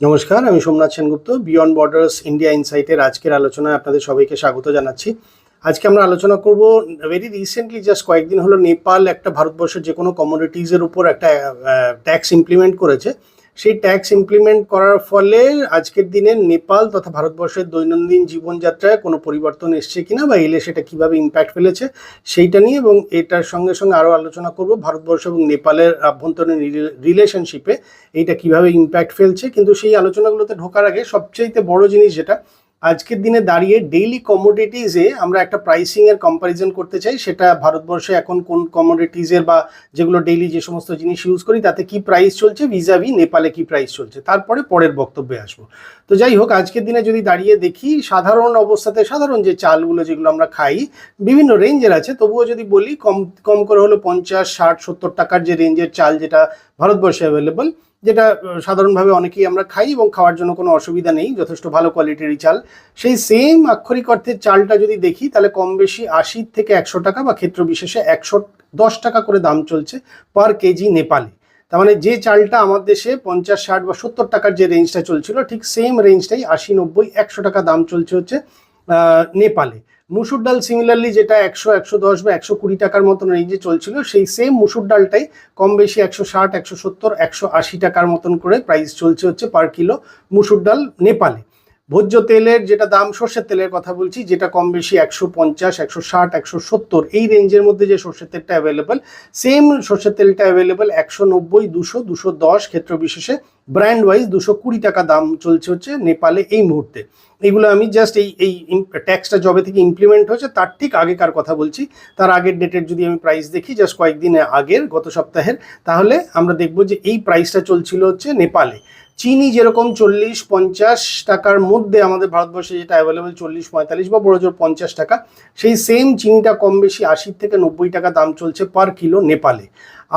নমস্কার, আমি Somnath Sengupta. Beyond borders India ইনসাইটের আজকের আলোচনায় আপনাদের সবাইকে স্বাগত জানাচ্ছি। আজকে আমরা আলোচনা করব ভেরি রিসেন্টলি, জাস্ট কয়েকদিন হলো নেপাল একটা ভারতবর্ষের যে কোনো কমোডিটিজের উপর একটা ট্যাক্স ইমপ্লিমেন্ট করেছে। সেই ট্যাক্স ইমপ্লিমেন্ট করার ফলে আজকের দিনে নেপাল তথা ভারতবর্ষের দৈনন্দিন জীবনযাত্রায় কোনো পরিবর্তন এসছে কিনা বা এলে সেটা কীভাবে ইম্প্যাক্ট ফেলেছে সেইটা নিয়ে, এবং এটার সঙ্গে সঙ্গে আরও আলোচনা করব ভারতবর্ষ এবং নেপালের আভ্যন্তরীণ রিলেশনশিপে এইটা কীভাবে ইম্প্যাক্ট ফেলছে। কিন্তু সেই আলোচনাগুলোতে ঢোকার আগে সবচেয়ে বড় জিনিস যেটা আজকের দিনে দাঁড়িয়ে ডেইলি কমোডিটিজে আমরা একটা প্রাইসিংয়ের কম্প্যারিজন করতে চাই, সেটা ভারতবর্ষে এখন কোন কমোডিটিজের বা যেগুলো ডেইলি যে সমস্ত জিনিস ইউজ করি তাতে কি প্রাইস চলছে, ভিজাভি নেপালে কি প্রাইস চলছে, তারপরে পরের বক্তব্যে আসবো। তো যাই হোক, আজকের দিনে যদি দাঁড়িয়ে দেখি সাধারণ অবস্থাতে সাধারণ যে চালগুলো যেগুলো আমরা খাই বিভিন্ন রেঞ্জের আছে, তবুও যদি বলি কম করে হলো 50, 60, 70 টাকার যে রেঞ্জের চাল যেটা ভারতবর্ষে অ্যাভেলেবল, যেটা সাধারণভাবে অনেকেই আমরা খাই এবং খাওয়ার জন্য কোনো অসুবিধা নেই, যথেষ্ট ভালো কোয়ালিটিরই চাল। সেই সেম আক্ষরিক অর্থের চালটা যদি দেখি তাহলে কম বেশি 80 থেকে 100 টাকা বা ক্ষেত্র বিশেষে 110 টাকা করে দাম চলছে পার কেজি নেপালে। তার মানে যে চালটা আমার দেশে 50, 60 বা 70 টাকার যে রেঞ্জটা চলছিল, ঠিক সেম রেঞ্জটাই 80, 90, 100 টাকা দাম চলছে হচ্ছে নেপালে। মুসুর ডাল সিমিলারলি যেটা 100, 110 বা 120 টাকার মতন রেঞ্জে চলছিল, সেই সেম মুসুর ডালটাই কম বেশি 160, 170, 180 টাকার মতন করে প্রাইস চলছে হচ্ছে পার কিলো মুসুর ডাল নেপালে। ভোজ্য তেলের যেটা দাম, সর্ষের তেলের কথা বলছি, যেটা কম বেশি 150, 160, 170 এই রেঞ্জের মধ্যে যে সর্ষের তেলটা অ্যাভেলেবেল, সেম সর্ষের তেলটা অ্যাভেলেবেল 190, 200, 210 ক্ষেত্র বিশেষে ব্র্যান্ড ওয়াইজ 220 টাকা দাম চলছে হচ্ছে নেপালে এই মুহূর্তে। এগুলো আমি জাস্ট এই ট্যাক্সটা যবে থেকে ইমপ্লিমেন্ট হয়েছে তার ঠিক আগেকার কথা বলছি। তার আগের ডেটের যদি আমি প্রাইস দেখি, জাস্ট কয়েকদিন আগের, গত সপ্তাহের, তাহলে আমরা দেখব যে এই প্রাইসটা চলছিল হচ্ছে নেপালে। চিনি যেরকম 40-50 টাকার মধ্যে আমাদের ভারতবর্ষে যেটা অ্যাভেলেবেল 40-45 বা বড় জোর 50 টাকা, সেই সেম চিনিটা কম বেশি 80 থেকে 90 টাকা দাম চলছে পার কিলো নেপালে।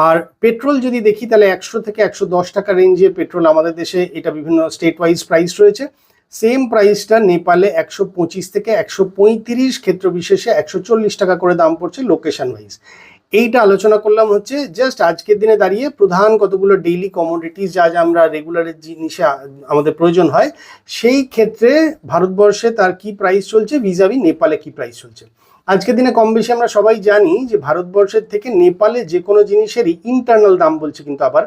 আর পেট্রোল যদি দেখি তাহলে 100 থেকে 110 টাকা রেঞ্জে পেট্রোল আমাদের দেশে, এটা বিভিন্ন স্টেট ওয়াইজ প্রাইস রয়েছে। সেম প্রাইসটা নেপালে 125 থেকে 135, ক্ষেত্র বিশেষে 140 টাকা করে দাম পড়ছে লোকেশন ওয়াইজ। এইটা আলোচনা করলাম হচ্ছে জাস্ট আজকের দিনে দাঁড়িয়ে প্রধান কতগুলো ডেইলি কমোডিটিস যা যা আমরা রেগুলারের জিনিসে আমাদের প্রয়োজন হয়, সেই ক্ষেত্রে ভারতবর্ষে তার কি প্রাইস চলছে, ভিজাভি নেপালে কি প্রাইস চলছে। আজকের দিনে কম বেশি আমরা সবাই জানি যে ভারতবর্ষের থেকে নেপালে যে কোনো জিনিসেরই ইন্টারনাল দাম বলছে, কিন্তু আবার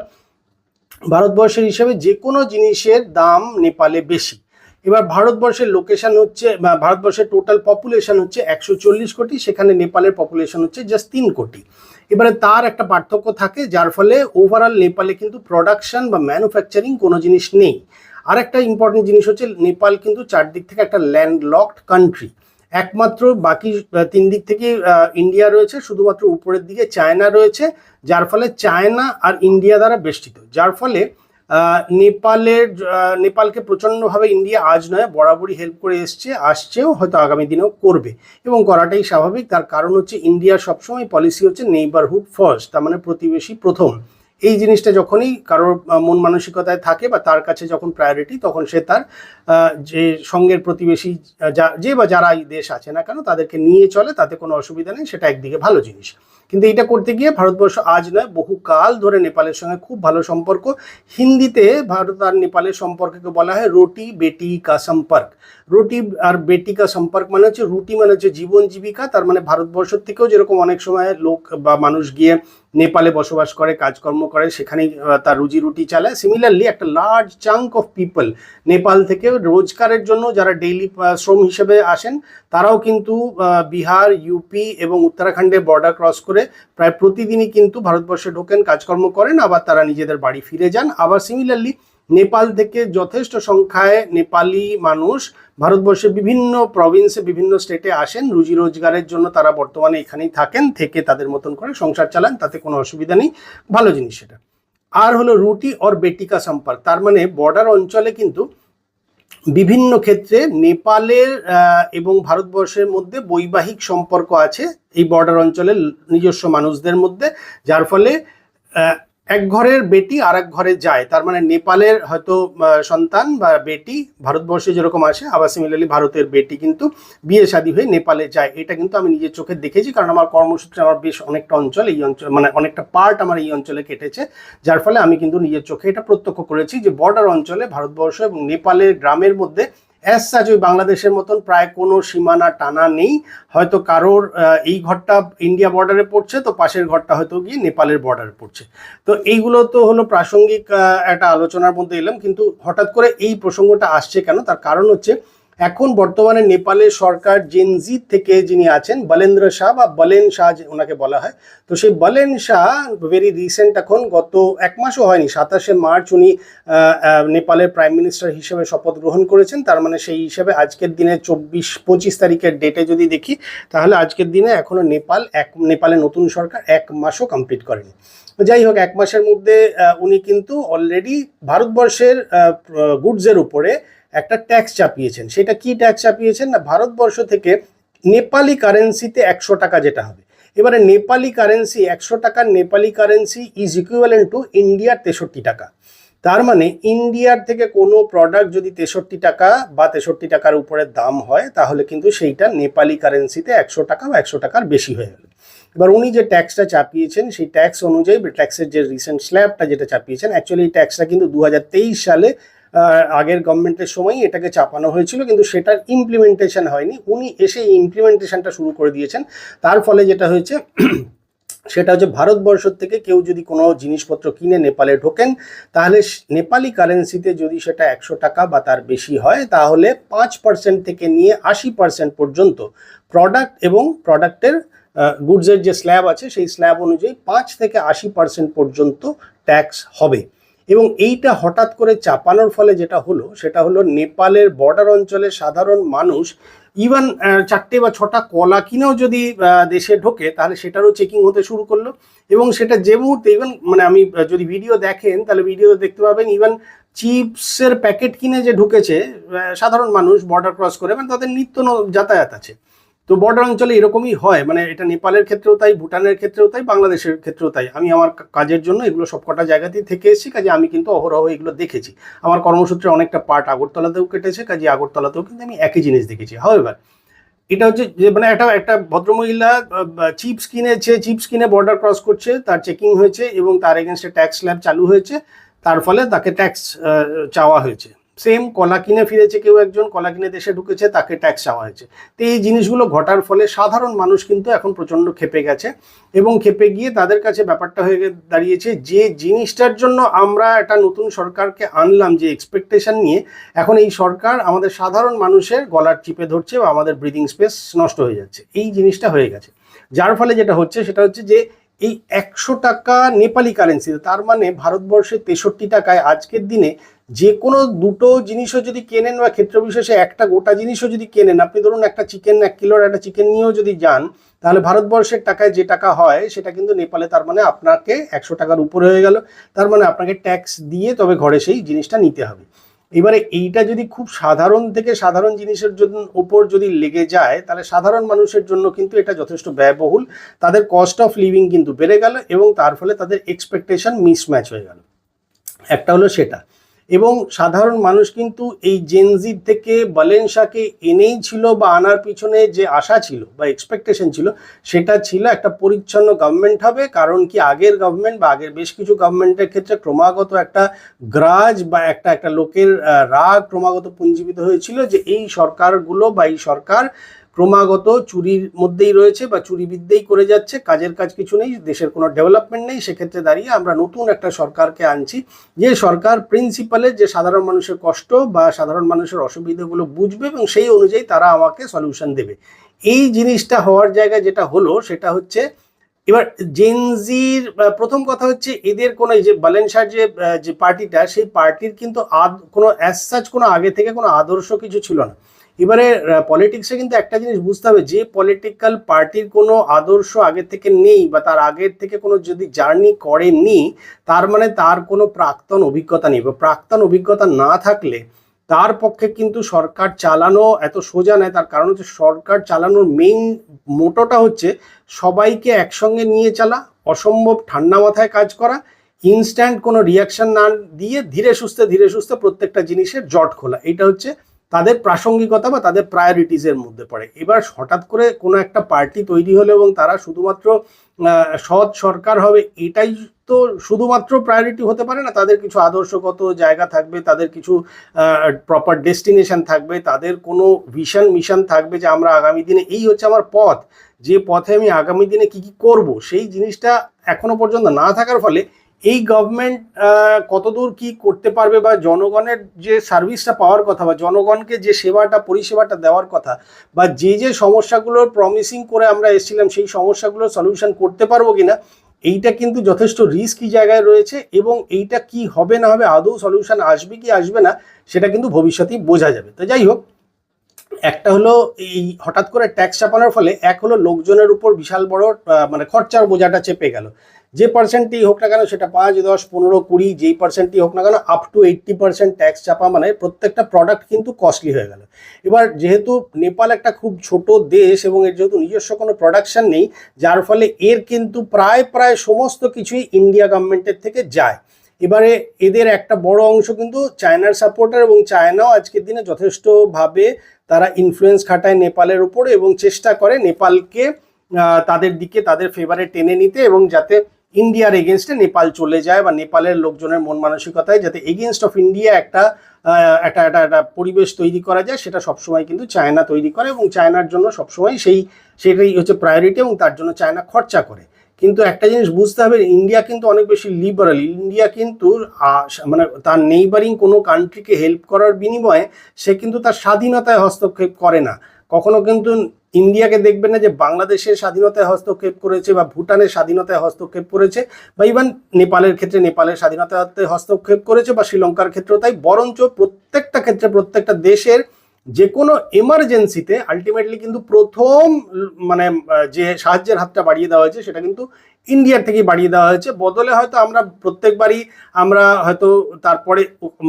ভারতবর্ষের হিসেবে যে কোনো জিনিসের দাম নেপালে বেশি। এবার ভারতবর্ষের লোকেশন হচ্ছে, ভারতবর্ষের টোটাল পপুলেশন হচ্ছে 140 কোটি, সেখানে নেপালের পপুলেশন হচ্ছে জাস্ট 3 কোটি। এবারে তার একটা পার্থক্য থাকে, যার ফলে ওভারঅল নেপালে কিন্তু প্রোডাকশন বা ম্যানুফ্যাকচারিং কোনো জিনিস নেই। আর একটা ইম্পর্টেন্ট জিনিস হচ্ছে নেপাল কিন্তু চারদিক থেকে একটা ল্যান্ডলকড কান্ট্রি। একমাত্র বাকি 3 দিক থেকে ইন্ডিয়া রয়েছে, শুধুমাত্র উপরের দিকে চায়না রয়েছে, যার ফলে চায়না আর ইন্ডিয়া দ্বারা বেষ্টিত। যার ফলে নেপালকে প্রচণ্ডভাবে ইন্ডিয়া আজ নয় বরাবরই হেল্প করে এসছে, আসছেও, হয়তো আগামী দিনেও করবে, এবং করাটাই স্বাভাবিক। তার কারণ হচ্ছে ইন্ডিয়ার সবসময় পলিসি হচ্ছে নেইবারহুড ফার্স্ট, তার মানে প্রতিবেশী প্রথম। এই জিনিসটা যখনই কারোর মন মানসিকতায় থাকে বা তার কাছে যখন প্রায়োরিটি, তখন সে তার যে সঙ্গের প্রতিবেশী যে বা যারা এই দেশ আছে না কেন তাদেরকে নিয়ে চলে, তাতে কোনো অসুবিধা নেই, সেটা একদিকে ভালো জিনিস। কিন্তু এটা করতে গিয়ে ভারতবর্ষ আজ নয় বহুকাল ধরে নেপালের সঙ্গে খুব ভালো সম্পর্ক। হিন্দিতে ভারত আর নেপালের সম্পর্ককে বলা হয় রুটি বেটি কা সম্পর্ক। রুটি আর বেটি কা সম্পর্ক মানে হচ্ছে, রুটি মানে হচ্ছে জীবন জীবিকা, তার মানে ভারতবর্ষ থেকেও যেরকম অনেক সময় লোক বা মানুষ গিয়ে নেপালে বসবাস করে, কাজকর্ম করে, সেখানেই তার রুজি রুটি চালায়, সিমিলারলি একটা large chunk of people Nepal থেকে রোজগারের জন্য যারা ডেইলি শ্রম হিসেবে আসেন, তারাও কিন্তু বিহার, ইউপি এবং উত্তরাখণ্ডে বর্ডার ক্রস করে প্রায় প্রতিদিনই কিন্তু ভারতবর্ষে ঢোকেন, কাজকর্ম করেন, আবার তারা নিজেদের বাড়ি ফিরে যান। আবার সিমিলারলি নেপাল থেকে যথেষ্ট সংখ্যায় নেপালি মানুষ ভারতবর্ষের বিভিন্ন প্রভিন্সে, বিভিন্ন স্টেটে আসেন রুজি রোজগারের জন্য। তারা বর্তমানে এখানেই থাকেন, থেকে তাদের মতন করে সংসার চালান, তাতে কোনো অসুবিধা নেই, ভালো জিনিস সেটা। আর হলো রুটি অর বেটিকা সম্পর্ক, তার মানে বর্ডার অঞ্চলে কিন্তু বিভিন্ন ক্ষেত্রে নেপালের এবং ভারতবর্ষের মধ্যে বৈবাহিক সম্পর্ক আছে এই বর্ডার অঞ্চলের নিজস্ব মানুষদের মধ্যে, যার ফলে এক ঘরের বেটি আর এক ঘরে যায়, তার মানে নেপালের হয়তো সন্তান বা বেটি ভারতবর্ষে যেরকম আসে, আবার সিমিলারলি ভারতের বেটি কিন্তু বিয়ে শাদী হয়ে নেপালে যায়। এটা কিন্তু আমি নিজের চোখে দেখেছি, কারণ আমার কর্মসূত্রে আমার বেশ অনেকটা অঞ্চল এই অঞ্চল, মানে অনেকটা পার্ট আমার এই অঞ্চলে কেটেছে, যার ফলে আমি কিন্তু নিজের চোখে এটা প্রত্যক্ষ করেছি যে বর্ডার অঞ্চলে ভারতবর্ষ এবং নেপালের গ্রামের মধ্যে অ্যাজ সাচ ওই বাংলাদেশের মতন প্রায় কোনো সীমানা টানা নেই। হয়তো কারোর এই ঘরটা ইন্ডিয়া বর্ডারে পড়ছে, তো পাশের ঘরটা হয়তো গিয়ে নেপালের বর্ডারে পড়ছে। তো এইগুলো তো হলো প্রাসঙ্গিক একটা আলোচনার মধ্যে এলাম, কিন্তু হঠাৎ করে এই প্রসঙ্গটা আসছে কেন, তার কারণ হচ্ছে এখন বর্তমানে নেপালের সরকার জেনজি থেকে যিনি আছেন বলেন্দ্র শাহ বা বলেন শাহ ওনাকে বলা হয়, তো সেই বলেন শাহ ভেরি রিসেন্ট, এখন গত এক মাসও হয়নি, 27শে মার্চ উনি নেপালের প্রাইম মিনিস্টার হিসেবে শপথ গ্রহণ করেছেন। তার মানে সেই হিসেবে আজকের দিনে 24-25 তারিখের ডেটে যদি দেখি, তাহলে আজকের দিনে এখনো নেপালে নতুন সরকার এক মাসও কমপ্লিট করেনি। যাই হোক, এক মাসের মধ্যে উনি কিন্তু অলরেডি ভারতবর্ষের গুডসের উপরে একটা ট্যাক্স চাপিয়েছেন। সেটা কি ট্যাক্স চাপিয়েছেন না, ভারতবর্ষ থেকে নেপালি কারেন্সিতে 100 টাকা যেটা হবে, এবারে নেপালি কারেন্সি 100 টাকার Nepali currency is equivalent to ইন্ডিয়ার 63 টাকা। তার মানে ইন্ডিয়ার থেকে কোনো প্রোডাক্ট যদি 63 টাকা বা 63 টাকার উপরে দাম হয়, তাহলে কিন্তু সেইটা নেপালি কারেন্সিতে 100 টাকা বা 100 টাকার বেশি হয়ে গেল। এবার উনি যে ট্যাক্সটা চাপিয়েছেন, সেই ট্যাক্স অনুযায়ী ট্যাক্সের যে রিসেন্ট স্ল্যাবটা যেটা চাপিয়েছেন, অ্যাকচুয়ালি এই ট্যাক্সটা কিন্তু 2023 সালে আগের গভর্নমেন্টের সময়ই এটাকে চাপানো হয়েছিল, কিন্তু সেটার ইমপ্লিমেন্টেশন হয়নি। উনি এসে ইমপ্লিমেন্টেশনটা শুরু করে দিয়েছেন। তার ফলে যেটা হয়েছে সেটা হচ্ছে ভারতবর্ষ থেকে কেউ যদি কোনো জিনিসপত্র কিনে নেপালে ঢোকেন, তাহলে নেপালি কারেন্সিতে যদি সেটা 100 টাকা বা তার বেশি হয়, তাহলে 5% থেকে নিয়ে 80% পর্যন্ত প্রোডাক্ট এবং প্রোডাক্টের গুডসের যে স্ল্যাব আছে সেই স্ল্যাব অনুযায়ী 5 থেকে 80% পর্যন্ত ট্যাক্স হবে। এবং এইটা হঠাৎ করে চাপানোর ফলে যেটা হলো সেটা হলো নেপালের বর্ডার অঞ্চলে সাধারণ মানুষ ইভেন 4টে বা 6টা কলা কিনেও যদি দেশে ঢোকে, তাহলে সেটারও চেকিং হতে শুরু করলো। এবং সেটা যে মুহূর্তে ইভেন মানে আমি যদি ভিডিও দেখেন, তাহলে ভিডিও দেখতে পাবেন ইভেন চিপসের প্যাকেট কিনে যে ঢুকেছে সাধারণ মানুষ বর্ডার ক্রস করে, মানে তাদের নিত্য যাতায়াত আছে। তো বর্ডার অঞ্চলে এরকমই হয়, মানে এটা নেপালের ক্ষেত্রেও তাই, ভুটানের ক্ষেত্রেও তাই, বাংলাদেশের ক্ষেত্রেও তাই। আমি আমার কাজের জন্য এগুলো সবকটা জায়গাতেই থেকে এসেছি, কাজে আমি কিন্তু অহরহ এগুলো দেখেছি। আমার কর্মসূত্রে অনেকটা পার্ট আগরতলাতেও কেটেছে, কাজে আগরতলাতেও কিন্তু আমি একই জিনিস দেখেছি। হাউএভার এটা হচ্ছে যে মানে একটা ভদ্রমহিলা চিপস কিনেছে, চিপস কিনে বর্ডার ক্রস করছে, তার চেকিং হয়েছে এবং তার এগেনস্টে ট্যাক্স স্ল্যাব চালু হয়েছে, তার ফলে তাকে ট্যাক্স চাওয়া হয়েছে। সেম কলা কিনে ফিরেছে কেউ একজন, কলা কিনে দেশে ঢুকেছে, তাকে ট্যাক্স চাওয়া হয়েছে। তো এই জিনিসগুলো ঘটার ফলে সাধারণ মানুষ কিন্তু এখন প্রচণ্ড ক্ষেপে গেছে, এবং ক্ষেপে গিয়ে তাদের কাছে ব্যাপারটা হয়ে দাঁড়িয়েছে যে জিনিসটার জন্য আমরা একটা নতুন সরকারকে আনলাম যে এক্সপেকটেশন নিয়ে, এখন এই সরকার আমাদের সাধারণ মানুষের গলার চিপে ধরছে বা আমাদের ব্রিদিং স্পেস নষ্ট হয়ে যাচ্ছে, এই জিনিসটা হয়ে গেছে। যার ফলে যেটা হচ্ছে সেটা হচ্ছে যে এই 100 টাকা নেপালি কারেন্সি, তার মানে ভারতবর্ষে 63 টাকায় আজকের দিনে যে কোনো দুটো জিনিসও যদি কেনেন বা ক্ষেত্র বিশেষে একটা গোটা জিনিসও যদি কেনেন, আপনি ধরুন একটা চিকেন 1 কিলোর একটা চিকেন নিয়েও যদি যান, তাহলে ভারতবর্ষের টাকায় যে টাকা হয় সেটা কিন্তু নেপালে তার মানে আপনাকে 100 টাকার উপরে হয়ে গেল। তার মানে আপনাকে ট্যাক্স দিয়ে তবে ঘরে সেই জিনিসটা নিতে হবে। এবারে এইটা যদি খুব সাধারণ থেকে সাধারণ জিনিসের জন্য উপর যদি লেগে যায়, তাহলে সাধারণ মানুষের জন্য কিন্তু এটা যথেষ্ট ব্যয়বহুল, তাদের কস্ট অফ লিভিং কিন্তু বেড়ে গেল এবং তার ফলে তাদের এক্সপেকটেশন মিসম্যাচ হয়ে গেল। একটা হলো সেটা। এবং সাধারণ মানুষ কিন্তু এই জেনজি থেকে বলেন শাহকে এনেই ছিল বা আনার পিছনে যে আশা ছিল বা এক্সপেকটেশন ছিল, সেটা ছিল একটা পরিচ্ছন্ন গভর্নমেন্ট হবে। কারণ কি আগের গভর্নমেন্ট বা আগের বেশ কিছু গভর্নমেন্টের ক্ষেত্রে ক্রমাগত একটা গ্রাজ বা একটা লোকের রাগ ক্রমাগত পুঞ্জীবিত হয়েছিল যে এই সরকারগুলো বা এই সরকার ক্রমাগত চুরির মধ্যেই রয়েছে বা চুরিবিদ্যেই করে যাচ্ছে, কাজের কাজ কিছু নেই, দেশের কোনো ডেভেলপমেন্ট নেই। সেক্ষেত্রে দাঁড়িয়ে আমরা নতুন একটা সরকারকে আনছি, যে সরকার প্রিন্সিপালে যে সাধারণ মানুষের কষ্ট বা সাধারণ মানুষের অসুবিধাগুলো বুঝবে এবং সেই অনুযায়ী তারা আমাকে সলিউশন দেবে। এই জিনিসটা হওয়ার জায়গায় যেটা হলো সেটা হচ্ছে, এবার জেনজির প্রথম কথা হচ্ছে এদের কোনো এই যে বলেন শাহ যে পার্টিটা, সেই পার্টির কিন্তু কোনো অ্যাজ সাচ কোনো আগে থেকে কোনো আদর্শ কিছু ছিল না। এবারে পলিটিক্সে কিন্তু একটা জিনিস বুঝতে হবে, যে পলিটিক্যাল পার্টির কোনো আদর্শ আগে থেকে নেই বা তার আগের থেকে কোনো যদি জার্নি করেনি, তার মানে তার কোনো প্রাক্তন অভিজ্ঞতা নেই। বা প্রাক্তন অভিজ্ঞতা না থাকলে তার পক্ষে কিন্তু সরকার চালানো এত সোজা নয়। তার কারণ হচ্ছে সরকার চালানোর মেইন মোটোটা হচ্ছে সবাইকে একসঙ্গে নিয়ে চলা, অসম্ভব ঠান্ডা মাথায় কাজ করা ইনস্ট্যান্ট কোনো রিয়াকশন না দিয়ে ধীরে সুস্থে প্রত্যেকটা জিনিসের জট খোলা, এটা হচ্ছে তাদের প্রাসঙ্গিকতা বা তাদের প্রায়োরিটিসের মধ্যে পড়ে। এবার হঠাৎ করে কোনো একটা পার্টি তৈরি হলো এবং তারা শুধুমাত্র সৎ সরকার হবে, এটাই তো শুধুমাত্র প্রায়োরিটি হতে পারে না। তাদের কিছু আদর্শগত জায়গা থাকবে, তাদের কিছু প্রপার ডেস্টিনেশন থাকবে, তাদের কোনো ভিশন মিশন থাকবে যে আমরা আগামী দিনে এই হচ্ছে আমার পথ, যে পথে আমি আগামী দিনে কি কি করব, সেই জিনিসটা এখনো পর্যন্ত না থাকার ফলে এই গভর্নমেন্ট কতদূর কি করতে পারবে বা জনগণের যে সার্ভিসটা পাওয়ার কথা বা জনগণকে যে সেবাটা পরিষেবাটা দেওয়ার কথা বা যে সমস্যাগুলোর প্রমিসিং করে আমরা এসেছিলাম সেই সমস্যাগুলোর সলিউশন করতে পারবো কিনা, এইটা কিন্তু যথেষ্ট রিস্কি জায়গায় রয়েছে। এবং এইটা কি হবে না হবে, আদৌ সলিউশন আসবে কি আসবে না, সেটা কিন্তু ভবিষ্যতেই বোঝা যাবে। তো যাই হোক, একটা হলো এই হঠাৎ করে ট্যাক্স চাপানোর ফলে এক হলো লোকজনের উপর বিশাল বড় মানে খরচার বোঝাটা চেপে গেল। যে পার্সেন্টই হোক না কেন, সেটা 5, 10, 15, 20 যেই পার্সেন্টই হোক না কেন, আপ টু 80% ট্যাক্স চাপা মানে প্রত্যেকটা প্রোডাক্ট কিন্তু কস্টলি হয়ে গেল। এবার যেহেতু নেপাল একটা খুব ছোট দেশ এবং এর যেহেতু নিজস্ব কোনো প্রোডাকশন নেই, যার ফলে এর কিন্তু প্রায় সমস্ত কিছুই ইন্ডিয়া গভর্নমেন্টের থেকে যায়। এবারে এদের একটা বড় অংশ কিন্তু চায়নার সাপোর্টার, এবং চায়নাও আজকের দিনে যথেষ্টভাবে তারা ইনফ্লুয়েন্স খাটায় নেপালের উপরে এবং চেষ্টা করে নেপালকে তাদের দিকে তাদের ফেভারে টেনে নিতে, এবং যাতে ইন্ডিয়ার এগেনস্টে নেপাল চলে যায় বা নেপালের লোকজনের মন মানসিকতায় যাতে এগেনস্ট অফ ইন্ডিয়া একটা পরিবেশ তৈরি করা যায়, সেটা সবসময় কিন্তু চায়না তৈরি করে এবং চায়নার জন্য সবসময় সেটাই হচ্ছে প্রায়োরিটি এবং তার জন্য চায়না খরচা করে। কিন্তু একটা জিনিস বুঝতে হবে, ইন্ডিয়া কিন্তু অনেক বেশি লিবারাল। ইন্ডিয়া কিন্তু মানে তার নেইবারিং কোনো কান্ট্রিকে হেল্প করার বিনিময়ে সে কিন্তু তার স্বাধীনতায় হস্তক্ষেপ করে না। কখনো কিন্তু ইন্ডিয়াকে দেখবেন না যে বাংলাদেশের স্বাধীনতায় হস্তক্ষেপ করেছে বা ভুটানের স্বাধীনতায় হস্তক্ষেপ করেছে বা ইভেন নেপালের ক্ষেত্রে নেপালের স্বাধীনতাতে হস্তক্ষেপ করেছে বা শ্রীলঙ্কার ক্ষেত্রেও তাই। বরঞ্চ প্রত্যেকটা ক্ষেত্রে প্রত্যেকটা দেশের যে কোনো এমার্জেন্সিতে আলটিমেটলি কিন্তু প্রথম মানে যে সাহায্যের হাতটা বাড়িয়ে দেওয়া হয়েছে সেটা কিন্তু ইন্ডিয়ার থেকেই বাড়িয়ে দেওয়া হয়েছে। বদলে হয়তো আমরা প্রত্যেকবারই আমরা হয়তো তারপরে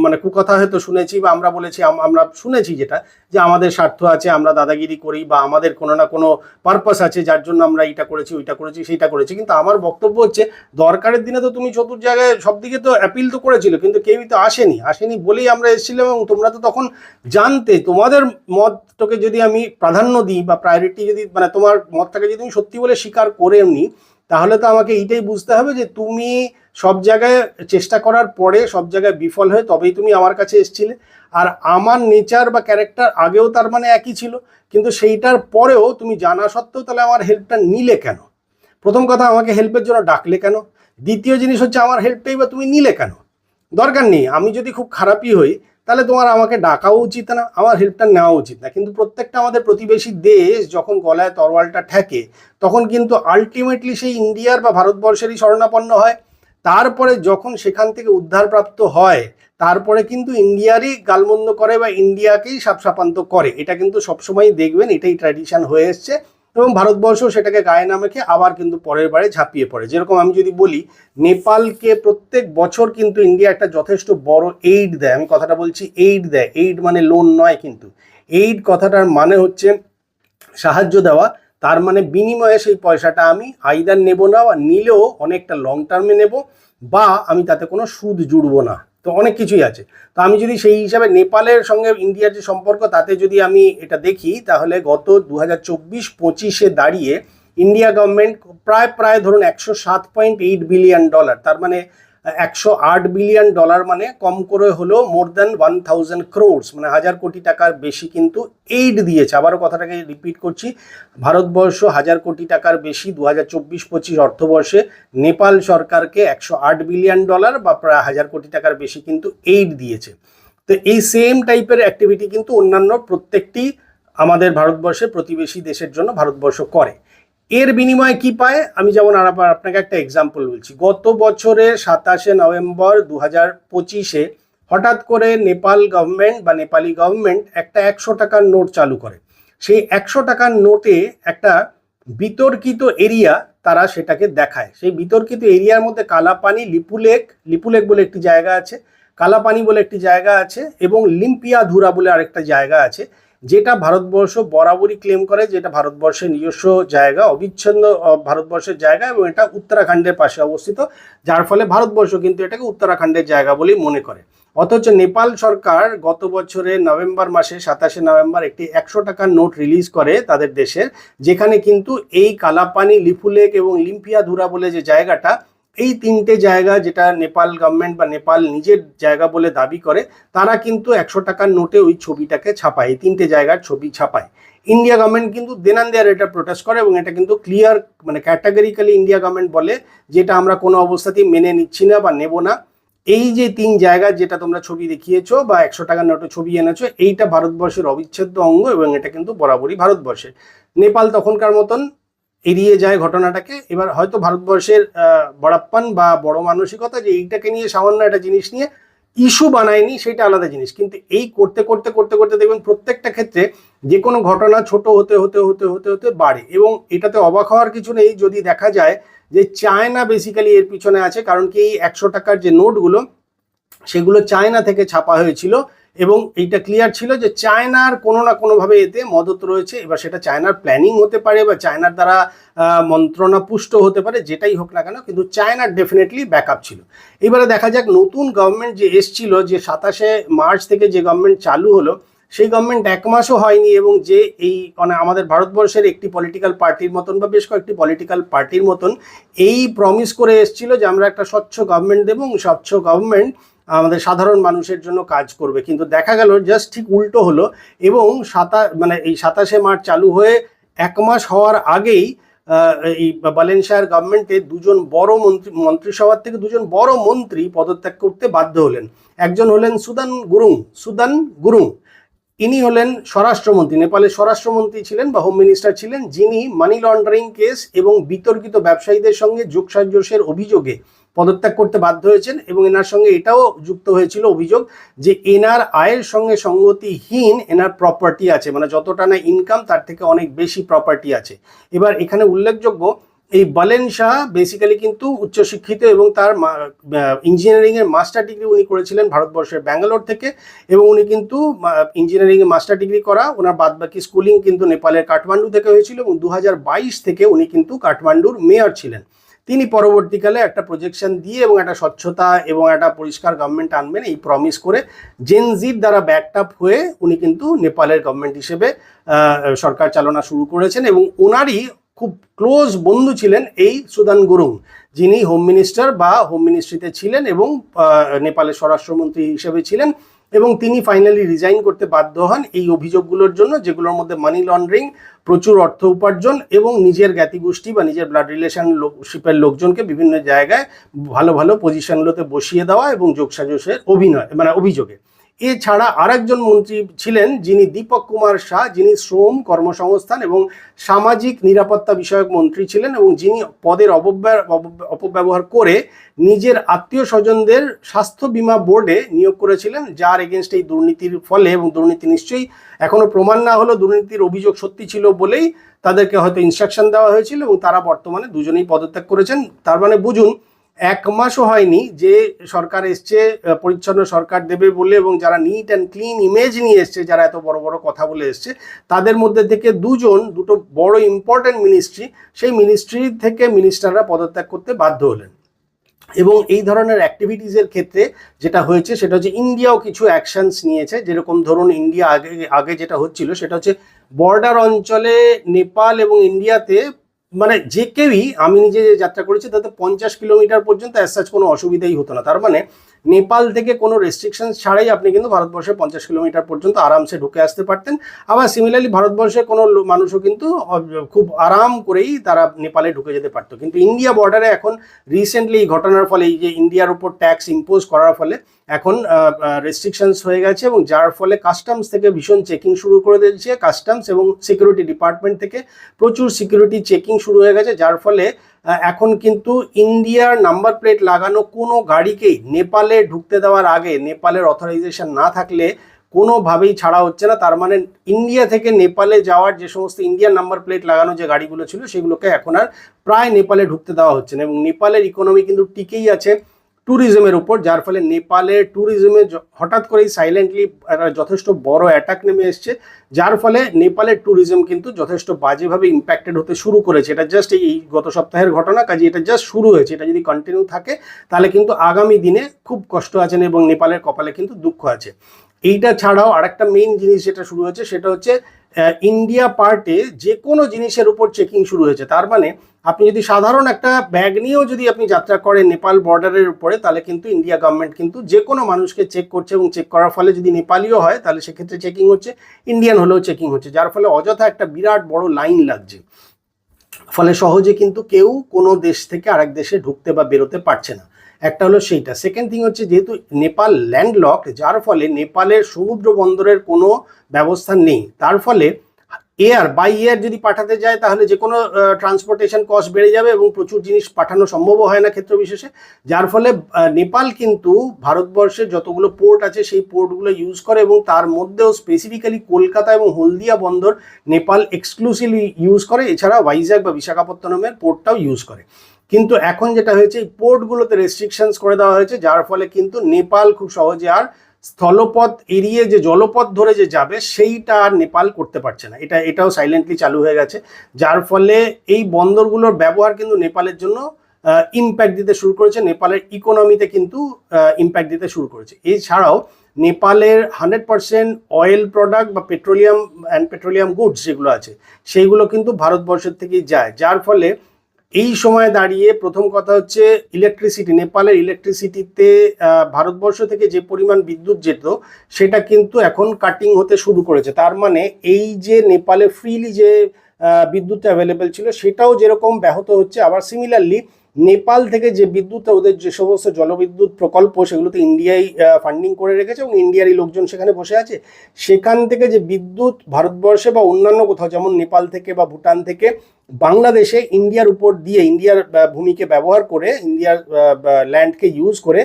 মানে কুকথা হয়তো শুনেছি বা আমরা বলেছি, আমরা শুনেছি যেটা যে আমাদের স্বার্থ আছে, আমরা দাদাগিরি করি বা আমাদের কোনো না কোনো পারপাস আছে যার জন্য আমরা এইটা করেছি ওইটা করেছি সেইটা করেছি। কিন্তু আমার বক্তব্য হচ্ছে দরকারের দিনে তো তুমি চতুর জায়গায় সব দিকে তো অ্যাপিল তো করেছিলে, কিন্তু কেউই তো আসেনি বলেই আমরা এসেছিলাম এবং তোমরা তো তখন জানতে। তোমাদের মতটাকে যদি আমি প্রাধান্য দিই বা প্রায়োরিটি যদি মানে তোমার মতটাকে যদি আমি সত্যি বলে স্বীকার করে এমনি, তাহলে তো আমাকে এইটাই বুঝতে হবে যে তুমি সব জায়গায় চেষ্টা করার পরে সব জায়গায় বিফল হয়ে তবেই তুমি আমার কাছে এসেছিলে। আর আমার নেচার বা ক্যারেক্টার আগেও তার মানে একই ছিল, কিন্তু সেইটার পরেও তুমি জানা সত্ত্বেও তাহলে আমার হেল্পটা নিলে কেন? প্রথম কথা, আমাকে হেল্পের জন্য ডাকলে কেন? দ্বিতীয় জিনিস হচ্ছে আমার হেল্পটাই বা তুমি নিলে কেন? দরকার নেই। আমি যদি খুব খারাপই হই তাহলে তোমার আমাকে ডাকাও উচিত না, আমার হেল্পটা নেওয়া উচিত না। কিন্তু প্রত্যেকটা আমাদের প্রতিবেশী দেশ যখন গলায় তরোয়ালটা ঠেকে তখন কিন্তু আলটিমেটলি সেই ইন্ডিয়ার বা ভারতবর্ষেরই শরণাপন্ন হয়। তারপরে যখন সেখান থেকে উদ্ধারপ্রাপ্ত হয় তারপরে কিন্তু ইন্ডিয়ারই গালমন্দ করে বা ইন্ডিয়াকেই সাপসাপান্ত করে। এটা কিন্তু সবসময়ই দেখবেন, এটাই ট্র্যাডিশন হয়ে এসছে এবং ভারতবর্ষ সেটাকে গায়ে না মেখে আবার কিন্তু পরের বারে ঝাঁপিয়ে পড়ে। যেরকম আমি যদি বলি, নেপালকে প্রত্যেক বছর কিন্তু ইন্ডিয়া একটা যথেষ্ট বড় এইড দেয়। আমি কথাটা বলছি এইড দেয়, এইড মানে লোন নয়, কিন্তু এইড কথাটার মানে হচ্ছে সাহায্য দেওয়া। তার মানে বিনিময়ে সেই পয়সাটা আমি আইদার নেব না, বা নিলেও অনেকটা লং টার্মে নেব, বা আমি তাতে কোনো সুদ জুড়বো না। তো অনেক কিছুই আছে। তো আমি যদি সেই হিসাবে নেপালের সঙ্গে ইন্ডিয়ার যে সম্পর্ক তাতে যদি আমি এটা দেখি, তাহলে গত 2024-25 দাঁড়িয়ে ইন্ডিয়া গভর্নমেন্ট প্রায় ধরুন $107.8 বিলিয়ন, তার মানে $108 বিলিয়ন, মানে কম করে হলো মোর দ্যান 1000 crores, মানে 1000 কোটি টাকার বেশি কিন্তু এইড দিয়েছে। আবারও কথাটাকে রিপিট করছি, ভারতবর্ষ 1000 কোটি টাকার বেশি 2024-25 অর্থবর্ষে নেপাল সরকারকে $108 বিলিয়ন বা প্রায় 1000 কোটি টাকার বেশি কিন্তু এইড দিয়েছে। তো এই সেম টাইপের অ্যাক্টিভিটি কিন্তু অন্যান্য প্রত্যেকটি আমাদের ভারতবর্ষের প্রতিবেশী দেশের জন্য ভারতবর্ষ করে। এর বিনিময়ে কি পায়, আমি যেমন আপনাকে একটা এক্সাম্পল বলছি। গত বছরের 27 নভেম্বর 2025 হঠাৎ করে নেপাল গভর্নমেন্ট বা নেপালি গভর্নমেন্ট একটা 100 টাকার নোট চালু করে। সেই 100 টাকার নোটে একটা বিতর্কিত এরিয়া তারা সেটাকে দেখায়। সেই বিতর্কিত এরিয়ার মধ্যে কালাপানি, লিপুলেক বলে একটি জায়গা আছে, কালাপানি বলে একটি জায়গা আছে এবং লিম্পিয়াধুরা বলে আরেকটা জায়গা আছে। যেটা ভারতবর্ষ বরাবরই ক্লেম করে, যেটা ভারতবর্ষের নিজস্ব জায়গা, অবিচ্ছিন্ন ভারতবর্ষের জায়গা, এবং এটা উত্তরাখণ্ডের পাশে অবস্থিত, যার ফলে ভারতবর্ষ কিন্তু এটাকে উত্তরাখণ্ডের জায়গা বলেই মনে করে। অথচ নেপাল সরকার গত বছরের নভেম্বর মাসে 27শে নভেম্বর একটি 100 টাকার নোট রিলিজ করে তাদের দেশের, যেখানে কিন্তু এই কালাপানি, লিপুলেক এবং লিম্পিয়াধুরা বলে যে জায়গাটা, এই তিনটে জায়গা যেটা নেপাল গভর্নমেন্ট বা নেপাল নিজের জায়গা বলে দাবি করে, তারা কিন্তু 100 টাকার নোটে ওই ছবিটাকে ছাপায়, এই তিনটে জায়গার ছবি ছাপায়। ইন্ডিয়া গভর্নমেন্ট কিন্তু দেন অ্যান্ড দেয়ার এটা প্রোটেস্ট করে, এবং এটা কিন্তু ক্লিয়ার মানে ক্যাটাগরিক্যালি ইন্ডিয়া গভর্নমেন্ট বলে যেটা আমরা কোনো অবস্থাতেই মেনে নিচ্ছি না বা নেব না। এই যে তিন জায়গা যেটা তোমরা ছবি দেখিয়েছো বা 100 টাকার নোটে ছবি এনেছো, এইটা ভারতবর্ষের অবিচ্ছেদ্য অঙ্গ, এবং এটা কিন্তু বরাবরই ভারতবর্ষের। নেপাল তখনকার মতন এড়িয়ে যায় ঘটনাটাকে। এবার হয়তো ভারতবর্ষের বড়াপ্পান বা বড় মানসিকতা যে এইটাকে নিয়ে সামান্য একটা জিনিস নিয়ে ইস্যু বানায়নি, সেটা আলাদা জিনিস। কিন্তু এই করতে করতে করতে করতে দেখবেন প্রত্যেকটা ক্ষেত্রে যে কোনো ঘটনা ছোট হতে হতে হতে হতে হতে বাড়ে, এবং এটাতে অবাক হওয়ার কিছু নেই যদি দেখা যায় যে চায়না বেসিক্যালি এর পিছনে আছে। কারণ কি এই 100 টাকার যে নোটগুলো, সেগুলো চায়না থেকে ছাপা হয়েছিল, এবং এইটা ক্লিয়ার ছিল যে চায়নার কোনো না কোনোভাবে এতে মদত রয়েছে। এবার সেটা চায়নার প্ল্যানিং হতে পারে বা চায়নার দ্বারা মন্ত্রণা পুষ্ট হতে পারে, যেটাই হোক না কেন, কিন্তু চায়নার ডেফিনেটলি ব্যাকআপ ছিল। এবারে দেখা যাক নতুন গভর্নমেন্ট যে এসছিল, যে 27শে মার্চ থেকে যে গভর্নমেন্ট চালু হলো, সেই গভর্নমেন্ট 1 মাসও হয়নি, এবং যে এই মানে আমাদের ভারতবর্ষের একটি পলিটিক্যাল পার্টির মতন বা বেশ কয়েকটি পলিটিক্যাল পার্টির মতন এই প্রমিস করে এসছিল যে আমরা একটা স্বচ্ছ গভর্নমেন্ট দেবো, এবং স্বচ্ছ গভর্নমেন্ট আমাদের সাধারণ মানুষের জন্য কাজ করবে। কিন্তু দেখা গেল জাস্ট ঠিক উল্টো হলো, এবং এই 27শে মার্চ চালু হয়ে 1 মাস হওয়ার আগেই এই বালেনশায়ার গভর্নমেন্টে দুজন বড় মন্ত্রিসভার থেকে দুজন বড় মন্ত্রী পদত্যাগ করতে বাধ্য হলেন। একজন হলেন সুদান গুরুং। ইনি হলেন স্বরাষ্ট্রমন্ত্রী, নেপালের স্বরাষ্ট্রমন্ত্রী ছিলেন বা হোম মিনিস্টার ছিলেন, যিনি মানি লন্ডারিং কেস এবং বিতর্কিত ব্যবসায়ীদের সঙ্গে যোগসাজশের অভিযোগে পদত্যাগ করতে বাধ্য হয়েছেন। এবং এনার সঙ্গে এটাও যুক্ত হয়েছিল অভিযোগ যে এনার আয়ের সঙ্গে সঙ্গতিহীন এনার প্রপার্টি আছে, মানে যতটা না ইনকাম তার থেকে অনেক বেশি প্রপার্টি আছে। এবার এখানে উল্লেখযোগ্য, এই বালেন শাহ বেসিক্যালি কিন্তু উচ্চশিক্ষিত, এবং তার ইঞ্জিনিয়ারিংয়ের মাস্টার ডিগ্রি উনি করেছিলেন ভারতবর্ষের ব্যাঙ্গালোর থেকে, এবং উনি কিন্তু ইঞ্জিনিয়ারিংয়ে মাস্টার ডিগ্রি করা, ওনার বাদবাকি স্কুলিং কিন্তু নেপালের কাঠমান্ডু থেকে হয়েছিল, এবং 2022 থেকে উনি কিন্তু কাঠমান্ডুর মেয়র ছিলেন। তিনি পরবর্তীকালে একটা প্রজেকশন দিয়ে এবং একটা স্বচ্ছতা এবং একটা পরিষ্কার গভর্নমেন্ট আনবেন এই প্রমিস করে জেনজির দ্বারা ব্যাকআপ হয়ে উনি কিন্তু নেপালের গভর্নমেন্ট হিসেবে সরকার চালনা শুরু করেছেন। এবং ওনারই খুব ক্লোজ বন্ধু ছিলেন এই সুদান গুরুং, যিনি হোম মিনিস্টার বা হোম মিনিস্ট্রিতে ছিলেন এবং নেপালের স্বরাষ্ট্রমন্ত্রী হিসেবে ছিলেন। এবং তিনি ফাইনালি রিজাইন করতে বাধ্য হন এই অভিযোগগুলোর জন্য, যেগুলোর মধ্যে মানি লন্ডারিং, প্রচুর অর্থ উপার্জন, এবং নিজের জ্ঞাতিগোষ্ঠী বা নিজের ব্লাড রিলেশনশিপের লোকজনকে বিভিন্ন জায়গায় ভালো ভালো পজিশনগুলোতে বসিয়ে দেওয়া এবং যোগসাজশের অভিযোগে। এছাড়া আরেকজন মন্ত্রী ছিলেন যিনি দীপক কুমার শাহ, যিনি শ্রম, কর্মসংস্থান এবং সামাজিক নিরাপত্তা বিষয়ক মন্ত্রী ছিলেন, এবং যিনি পদের অপব্যবহার করে নিজের আত্মীয় স্বজনদের স্বাস্থ্য বীমা বোর্ডে নিয়োগ করেছিলেন, যার এগেনস্ট এই দুর্নীতির ফলে, এবং দুর্নীতি নিশ্চয়ই এখনো প্রমাণ না হলো দুর্নীতির অভিযোগ সত্যি ছিল বলেই তাদেরকে হয়তো ইনস্ট্রাকশন দেওয়া হয়েছিল, এবং তারা বর্তমানে দুজনেই পদত্যাগ করেছেন। তার মানে বুঝুন 1 মাসও হয়নি যে সরকার এসছে, পরিচ্ছন্ন সরকার দেবে বলে, এবং যারা নিট অ্যান্ড ক্লিন ইমেজ নিয়ে এসছে, যারা এত বড় বড় কথা বলে এসছে, তাদের মধ্যে থেকে দুটো বড় ইম্পর্টেন্ট মিনিস্ট্রি, সেই মিনিস্ট্রি থেকে মিনিস্টাররা পদত্যাগ করতে বাধ্য হলেন। এবং এই ধরনের অ্যাক্টিভিটিসের ক্ষেত্রে যেটা হয়েছে সেটা হচ্ছে ইন্ডিয়াও কিছু অ্যাকশনস নিয়েছে। যেরকম ধরুন ইন্ডিয়া আগে যেটা হচ্ছিল সেটা হচ্ছে বর্ডার অঞ্চলে নেপাল এবং ইন্ডিয়াতে মানে যে কেউই, আমি নিজে যে যাত্রা করেছি তাতে 50 কিলোমিটার পর্যন্ত অ্যাজ সাচ কোনো অসুবিধাই হতো না। তার মানে নেপাল থেকে কোনো রেস্ট্রিকশন ছাড়াই আপনি কিন্তু ভারতবর্ষে 50 কিলোমিটার পর্যন্ত আরামসে ঢুকে আসতে পারতেন। আবার সিমিলারলি ভারতবর্ষের কোনো মানুষও কিন্তু খুব আরাম করেই তারা নেপালে ঢুকে যেতে পারতো। কিন্তু ইন্ডিয়া বর্ডারে এখন রিসেন্টলি এই ঘটনার ফলে, এই যে ইন্ডিয়ার উপর ট্যাক্স ইম্পোজ করার ফলে এখন রেস্ট্রিকশনস হয়ে গেছে, এবং যার ফলে কাস্টমস থেকে ভীষণ চেকিং শুরু করে দিয়েছে। কাস্টমস এবং সিকিউরিটি ডিপার্টমেন্ট থেকে প্রচুর সিকিউরিটি চেকিং শুরু হয়ে গেছে, যার ফলে এখন কিন্তু ইন্ডিয়ার নাম্বার প্লেট লাগানো কোনো গাড়িকেই নেপালে ঢুকতে দেওয়ার আগে নেপালের অথরাইজেশন না থাকলে কোনোভাবেই ছাড়া হচ্ছে না। তার মানে ইন্ডিয়া থেকে নেপালে যাওয়ার যে সমস্ত ইন্ডিয়ান নাম্বার প্লেট লাগানো যে গাড়িগুলো ছিল সেগুলোকে এখন আর প্রায় নেপালে ঢুকতে দেওয়া হচ্ছে না। এবং নেপালের ইকোনমি কিন্তু টিকেই আছে। ট্যুরিজমের উপর, যার ফলে নেপালের ট্যুরিজমে হঠাৎ করেই সাইলেন্টলি যথেষ্ট বড় অ্যাটাক নেমে এসছে, যার ফলে নেপালের ট্যুরিজম কিন্তু যথেষ্ট বাজেভাবে ইম্প্যাক্টেড হতে শুরু করেছে। এটা জাস্ট এই গত সপ্তাহের ঘটনা, কাজে এটা জাস্ট শুরু হয়েছে। এটা যদি কন্টিনিউ থাকে তাহলে কিন্তু আগামী দিনে খুব কষ্ট আছেন এবং নেপালের কপালে কিন্তু দুঃখ আছে। এইটা ছাড়াও আরেকটা মেইন জিনিস যেটা শুরু হয়েছে সেটা হচ্ছে ইন্ডিয়া পার্টে যে কোনো জিনিসের উপর চেকিং শুরু হয়েছে। তার মানে আপনি যদি সাধারণ একটা ব্যাগ নিয়েও যদি আপনি যাত্রা করেন নেপাল বর্ডারের উপরে, তাহলে কিন্তু ইন্ডিয়া গভর্নমেন্ট কিন্তু যে কোনো মানুষকে চেক করছে, এবং চেক করার ফলে যদি নেপালিও হয় তাহলে সেক্ষেত্রে চেকিং হচ্ছে, ইন্ডিয়ান হলেও চেকিং হচ্ছে, যার ফলে অযথা একটা বিরাট বড় লাইন লাগছে। ফলে সহজে কিন্তু কেউ কোনো দেশ থেকে আরেক দেশে ঢুকতে বা বেরোতে পারছে না। একটা হলো সেইটা। সেকেন্ড থিং হচ্ছে যেহেতু নেপাল ল্যান্ডলকড, যার ফলে নেপালের সমুদ্র বন্দরের কোনো ব্যবস্থা নেই, তার ফলে বাই এয়ার যদি পাঠাতে যায় তাহলে যে কোনো ট্রান্সপোর্টেশন কস্ট বেড়ে যাবে এবং প্রচুর জিনিস পাঠানো সম্ভবও হয় না ক্ষেত্র বিশেষে, যার ফলে নেপাল কিন্তু ভারতবর্ষের যতগুলো পোর্ট আছে সেই পোর্টগুলো ইউজ করে, এবং তার মধ্যেও স্পেসিফিক্যালি কলকাতা এবং হলদিয়া বন্দর নেপাল এক্সক্লুসিভলি ইউজ করে, এছাড়া ওয়াইজাগ বা বিশাখাপত্তনমের পোর্টটাও ইউজ করে। কিন্তু এখন যেটা হয়েছে এই পোর্টগুলোতে রেস্ট্রিকশনস করে দেওয়া হয়েছে, যার ফলে কিন্তু নেপাল খুব সহজে আর স্থলপথ এড়িয়ে যে জলপথ ধরে যে যাবে সেইটা আর নেপাল করতে পারছে না। এটাও সাইলেন্টলি চালু হয়ে গেছে, যার ফলে এই বন্দরগুলোর ব্যবহার কিন্তু নেপালের জন্য ইম্প্যাক্ট দিতে শুরু করেছে, নেপালের ইকোনমিতে কিন্তু ইম্প্যাক্ট দিতে শুরু করেছে। এছাড়াও নেপালের 100% অয়েল প্রোডাক্ট বা পেট্রোলিয়াম গুডস যেগুলো আছে সেইগুলো কিন্তু ভারতবর্ষের থেকেই যায়, যার ফলে এই সময় দাঁড়িয়ে প্রথম কথা হচ্ছে ইলেকট্রিসিটি, নেপালের ইলেকট্রিসিটিতে ভারতবর্ষ থেকে যে পরিমাণ বিদ্যুৎ যেত সেটা কিন্তু এখন কাটিং হতে শুরু করেছে। তার মানে এই যে নেপালে ফ্রিলি যে বিদ্যুৎটা অ্যাভেলেবেল ছিল সেটাও যেরকম ব্যাহত হচ্ছে, আবার সিমিলারলি নেপাল থেকে যে বিদ্যুৎ, ওদের যে সমস্ত জলবিদ্যুৎ প্রকল্প সেগুলোতে ইন্ডিয়াই ফান্ডিং করে রেখেছে এবং ইন্ডিয়ারই লোকজন সেখানে বসে আছে, সেখান থেকে যে বিদ্যুৎ ভারতবর্ষে বা অন্যান্য কোথাও যেমন নেপাল থেকে বা ভুটান থেকে বাংলাদেশে ইন্ডিয়ার উপর দিয়ে, ইন্ডিয়ার ভূমিকে ব্যবহার করে, ইন্ডিয়ার ল্যান্ডকে ইউজ করে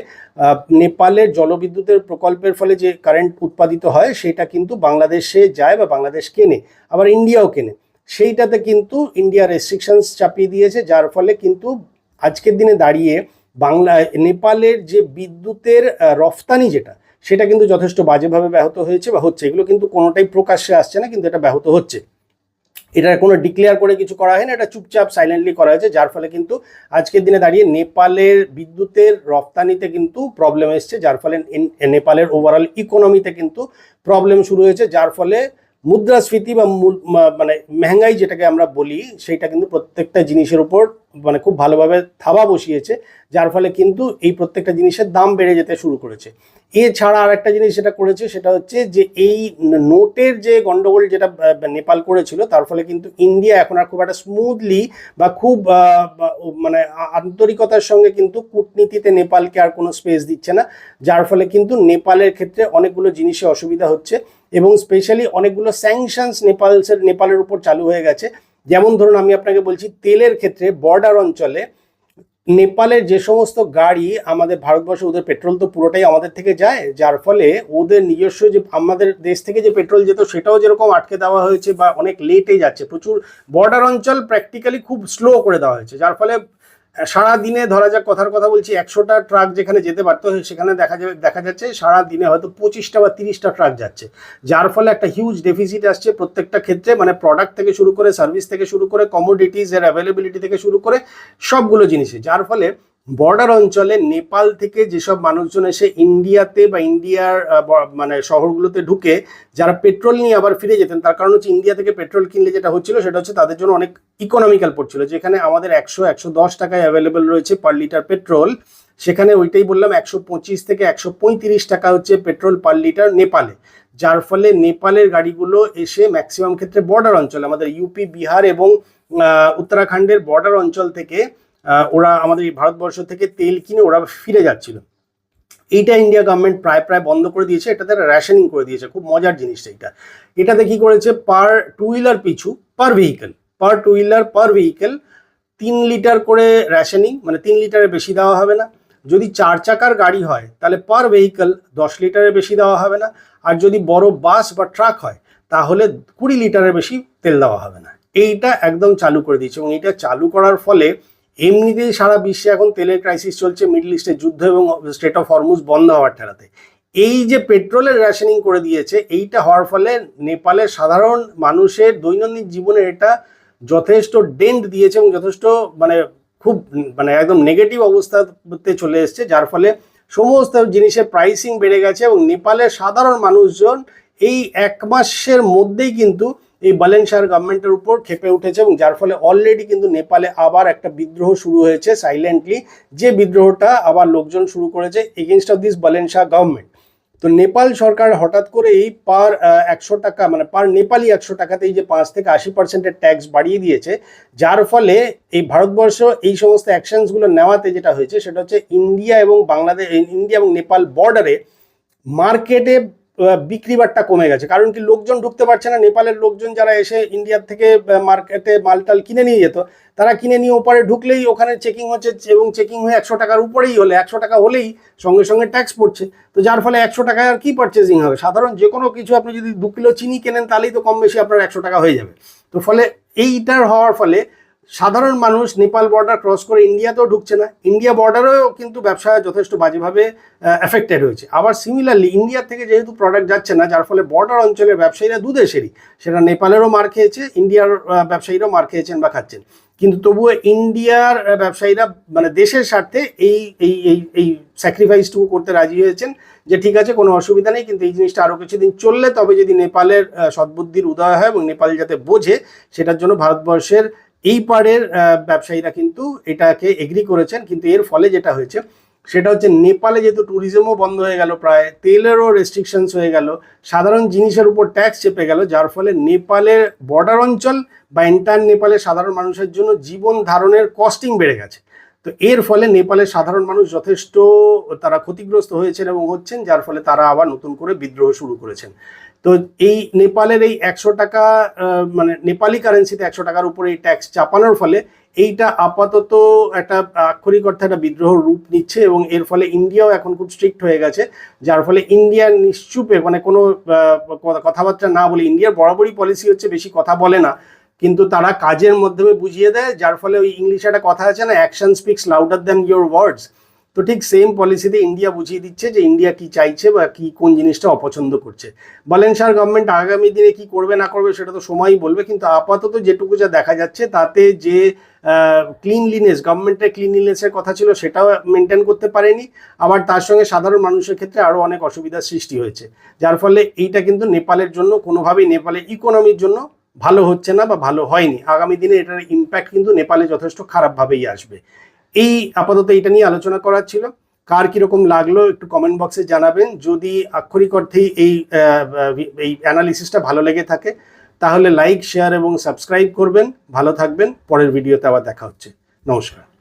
নেপালের জলবিদ্যুতের প্রকল্পের ফলে যে কারেন্ট উৎপাদিত হয় সেটা কিন্তু বাংলাদেশে যায় বা বাংলাদেশ কেনে, আবার ইন্ডিয়াও কেনে। সেইটাতে কিন্তু ইন্ডিয়া রেস্ট্রিকশনস চাপিয়ে দিয়েছে, যার ফলে কিন্তু আজকের দিনে দাঁড়িয়ে নেপালের যে বিদ্যুতের রফতানি যেটা সেটা কিন্তু যথেষ্ট বাজেভাবে ব্যাহত হয়েছে বা হচ্ছে। এগুলো কিন্তু কোনোটাই প্রকাশ্যে আসছে না, কিন্তু এটা ব্যাহত হচ্ছে। এটা কোনো ডিক্লেয়ার করে কিছু করা হয় না, এটা চুপচাপ সাইলেন্টলি করা হয়েছে, যার ফলে কিন্তু আজকের দিনে দাঁড়িয়ে নেপালের বিদ্যুতের রপ্তানিতে কিন্তু প্রবলেম এসছে, যার ফলে নেপালের ওভারঅল ইকোনমিতে কিন্তু প্রবলেম শুরু হয়েছে, যার ফলে মুদ্রাস্ফীতি বা মানে মেহঙ্গাই যেটাকে আমরা বলি সেটা কিন্তু প্রত্যেকটা জিনিসের উপর মানে খুব ভালোভাবে থাবা বসিয়েছে, যার ফলে কিন্তু এই প্রত্যেকটা জিনিসের দাম বেড়ে যেতে শুরু করেছে। এছাড়া আর একটা জিনিস যেটা করেছে সেটা হচ্ছে যে এই নোটের যে গন্ডগোল যেটা নেপাল করেছিল, তার ফলে কিন্তু ইন্ডিয়া এখন আর খুব একটা স্মুথলি বা খুব মানে আন্তরিকতার সঙ্গে কিন্তু কূটনীতিতে নেপালকে আর কোনো স্পেস দিচ্ছে না, যার ফলে কিন্তু নেপালের ক্ষেত্রে অনেকগুলো জিনিসে অসুবিধা হচ্ছে, এবং স্পেশালি অনেকগুলো স্যাংশনস নেপালের উপর চালু হয়ে গেছে। যেমন ধরুন আমি আপনাকে বলছি, তেলের ক্ষেত্রে বর্ডার অঞ্চলে নেপালের যে সমস্ত গাড়ি আমাদের ভারতবর্ষে, ওদের পেট্রোল তো পুরোটাই আমাদের থেকে যায়, যার ফলে ওদের নিজস্ব যে আমাদের দেশ থেকে যে পেট্রোল যেত সেটাও যেরকম আটকে দেওয়া হয়েছে বা অনেক লেটে যাচ্ছে, প্রচুর বর্ডার অঞ্চল প্র্যাকটিক্যালি খুব স্লো করে দেওয়া হয়েছে, যার ফলে সারা দিনে ধরা যাক কথার কথা বলছি 100টা ট্রাক যেখানে যেতে পারতো সেখানে দেখা যাচ্ছে সারা দিনে হয়তো 25টা বা 30টা ট্রাক যাচ্ছে, যার ফলে একটা হিউজ ডেফিসিট আসছে প্রত্যেকটা ক্ষেত্রে, মানে প্রোডাক্ট থেকে শুরু করে সার্ভিস থেকে শুরু করে কমোডিটিস এর অ্যাভেলেবিলিটি থেকে শুরু করে সবগুলো জিনিসে, যার ফলে বর্ডার অঞ্চলে নেপাল থেকে যেসব মানুষজন এসে ইন্ডিয়াতে বা ইন্ডিয়ার মানে শহরগুলোতে ঢুকে যারা পেট্রোল নিয়ে আবার ফিরে যেতেন, তার কারণ হচ্ছে ইন্ডিয়া থেকে পেট্রোল কিনলে যেটা হচ্ছিল সেটা হচ্ছে তাদের জন্য অনেক ইকোনমিক্যাল পড়ছিল, যেখানে আমাদের 100-110 টাকায় অ্যাভেলেবেল রয়েছে পার লিটার পেট্রোল, সেখানে ওইটাই বললাম 125 থেকে 135 টাকা হচ্ছে পেট্রোল পার লিটার নেপালে, যার ফলে নেপালের গাড়িগুলো এসে ম্যাক্সিমাম ক্ষেত্রে বর্ডার অঞ্চল আমাদের ইউপি, বিহার এবং উত্তরাখণ্ডের বর্ডার অঞ্চল থেকে ওরা আমাদের ভারতবর্ষ থেকে তেল কিনে ওরা ফিরে যাচ্ছিল। এইটা ইন্ডিয়া গভর্নমেন্ট প্রায় বন্ধ করে দিয়েছে, এটাতে রেশনিং করে দিয়েছে, খুব মজার জিনিসটা এইটা। এটাতে কি করেছে, পার টু হুইলার পিছু পার ভেহিকেল 3 লিটার করে রেশনিং, মানে 3 লিটারের বেশি দেওয়া হবে না। যদি 4 চাকার গাড়ি হয় তাহলে পার ভেহিকেল 10 লিটারের বেশি দেওয়া হবে না, আর যদি বড় বাস বা ট্রাক হয় তাহলে 20 লিটারের বেশি তেল দেওয়া হবে না। এইটা একদম চালু করে দিয়েছে, এবং এইটা চালু করার ফলে এমনিতেই সারা বিশ্বে এখন তেলের ক্রাইসিস চলছে, মিডল ইস্টের যুদ্ধ এবং স্ট্রেট অফ হরমুজ বন্ধ হওয়ার ঠেলাতে। এই যে পেট্রোলের রেশনিং করে দিয়েছে, এইটা হওয়ার ফলে নেপালের সাধারণ মানুষের দৈনন্দিন জীবনে এটা যথেষ্ট ডেন্ট দিয়েছে এবং যথেষ্ট মানে খুব মানে একদম নেগেটিভ অবস্থাতে চলে এসছে, যার ফলে সমস্ত জিনিসের প্রাইসিং বেড়ে গেছে এবং নেপালের সাধারণ মানুষজন এই 1 মাসের মধ্যেই কিন্তু এই বালেনশার গভর্নমেন্টের উপর ক্ষেপে উঠেছে এবং যার ফলে অলরেডি কিন্তু নেপালে আবার একটা বিদ্রোহ শুরু হয়েছে সাইলেন্টলি, যে বিদ্রোহটা আবার লোকজন শুরু করেছে এগেনস্ট অফ দিস বালেনশাহ গভর্নমেন্ট। তো নেপাল সরকার হঠাৎ করে এই পার 100 টাকা মানে পার নেপালি 100 টাকাতে এই যে 5 থেকে 80% ট্যাক্স বাড়িয়ে দিয়েছে, যার ফলে এই ভারতবর্ষ এই সমস্ত অ্যাকশনসগুলো নেওয়াতে যেটা হয়েছে সেটা হচ্ছে ইন্ডিয়া এবং বাংলাদেশ, ইন্ডিয়া এবং নেপাল বর্ডারে মার্কেটে বিক্রি বাট্টা কমে গেছে। কারণ কি, লোকজন ঢুকতে পারছে না। নেপালের লোকজন যারা এসে ইন্ডিয়ার থেকে মার্কেটে মালটাল কিনে নিয়ে যেত, তারা কিনে নিয়ে ওপারে ঢুকলেই ওখানে চেকিং হচ্ছে এবং চেকিং হয়ে 100 টাকার উপরেই হলে 100 টাকা হলেই সঙ্গে সঙ্গে ট্যাক্স পড়ছে। তো যার ফলে 100 টাকায় আর কি পারচেজিং হবে? সাধারণ যে কোনো কিছু আপনি যদি 2 কিলো চিনি কেনেন তাহলেই তো কম বেশি আপনার 100 টাকা হয়ে যাবে। তো ফলে এইটার হওয়ার ফলে সাধারণ মানুষ নেপাল বর্ডার ক্রস করে ইন্ডিয়াতেও ঢুকছে না, ইন্ডিয়া বর্ডারেও কিন্তু ব্যবসা যথেষ্ট বাজেভাবে এফেক্টেড হয়েছে। আবার সিমিলারলি ইন্ডিয়ার থেকে যেহেতু প্রোডাক্ট যাচ্ছে না, যার ফলে বর্ডার অঞ্চলের ব্যবসায়ীরা দুদেশেরই, সেটা নেপালেরও মার খেয়েছে, ইন্ডিয়ার ব্যবসায়ীরাও মার খেয়েছেন বা খাচ্ছেন। কিন্তু তবুও ইন্ডিয়ার ব্যবসায়ীরা মানে দেশের স্বার্থে এই এই এই এই স্যাক্রিফাইসটুকু করতে রাজি হয়েছেন যে ঠিক আছে কোনো অসুবিধা নেই, কিন্তু এই জিনিসটা আরও কিছুদিন চললে তবে যদি নেপালের সদ্বুদ্ধির উদয় হয় এবং নেপাল যাতে বোঝে, সেটার জন্য ভারতবর্ষের এই পারের ব্যবসায়ীরা কিন্তু এটাকে এগ্রি করেছেন। কিন্তু এর ফলে যেটা হয়েছে সেটা হচ্ছে নেপালে যেহেতু ট্যুরিজমও বন্ধ হয়ে গেল, প্রায় তেলেরও রেস্ট্রিকশনস হয়ে গেল, সাধারণ জিনিসের উপর ট্যাক্স চেপে গেল, যার ফলে নেপালের বর্ডার অঞ্চল বা এন্টায়ার নেপালের সাধারণ মানুষের জন্য জীবন ধারণের কস্টিং বেড়ে গেছে। তো এর ফলে নেপালের সাধারণ মানুষ যথেষ্ট তারা ক্ষতিগ্রস্ত হয়েছেন এবং হচ্ছেন, যার ফলে তারা আবার নতুন করে বিদ্রোহ শুরু করেছেন। তো এই নেপালের এই 100 টাকা মানে নেপালি কারেন্সিতে 100 টাকার উপরে এই ট্যাক্স চাপানোর ফলে এইটা আপাতত একটা আক্ষরিক অর্থে একটা বিদ্রোহ রূপ নিচ্ছে এবং এর ফলে ইন্ডিয়াও এখন খুব স্ট্রিক্ট হয়ে গেছে, যার ফলে ইন্ডিয়ার নিশ্চুপে মানে কোনো কথাবার্তা না বলে, ইন্ডিয়ার বরাবরই পলিসি হচ্ছে বেশি কথা বলে না, কিন্তু তারা কাজের মাধ্যমে বুঝিয়ে দেয়, যার ফলে ওই ইংলিশে একটা কথা আছে না, action speaks louder than your ওয়ার্ডস। তো ঠিক সেম পলিসিতে ইন্ডিয়া বুঝিয়ে দিচ্ছে যে ইন্ডিয়া কি চাইছে বা কি কোন জিনিসটা অপছন্দ করছে। বালেনশার গভর্নমেন্ট আগামী দিনে কি করবে না করবে সেটা তো সময়ই বলবে, কিন্তু আপাতত যেটুকু যা দেখা যাচ্ছে তাতে যে ক্লিনলিনেস, গভর্নমেন্টের ক্লিনলিনেসের কথা ছিল সেটাও মেনটেন করতে পারেনি, আবার তার সঙ্গে সাধারণ মানুষের ক্ষেত্রে আরও অনেক অসুবিধার সৃষ্টি হয়েছে, যার ফলে এইটা কিন্তু নেপালের জন্য কোনোভাবেই নেপালের ইকোনমির জন্য ভালো হচ্ছে না বা ভালো হয়নি। আগামী দিনে এটার ইম্প্যাক্ট কিন্তু নেপালে যথেষ্ট খারাপভাবেই আসবে। এই আপাতত এটা নিয়ে আলোচনা করার ছিল। কার কিরকম লাগলো একটু কমেন্ট বক্সে জানাবেন। যদি আক্ষরিক অর্থেই এই অ্যানালিসিসটা ভালো লেগে থাকে তাহলে লাইক, শেয়ার এবং সাবস্ক্রাইব করবেন। ভালো থাকবেন। পরের ভিডিওতে আবার দেখা হচ্ছে। নমস্কার।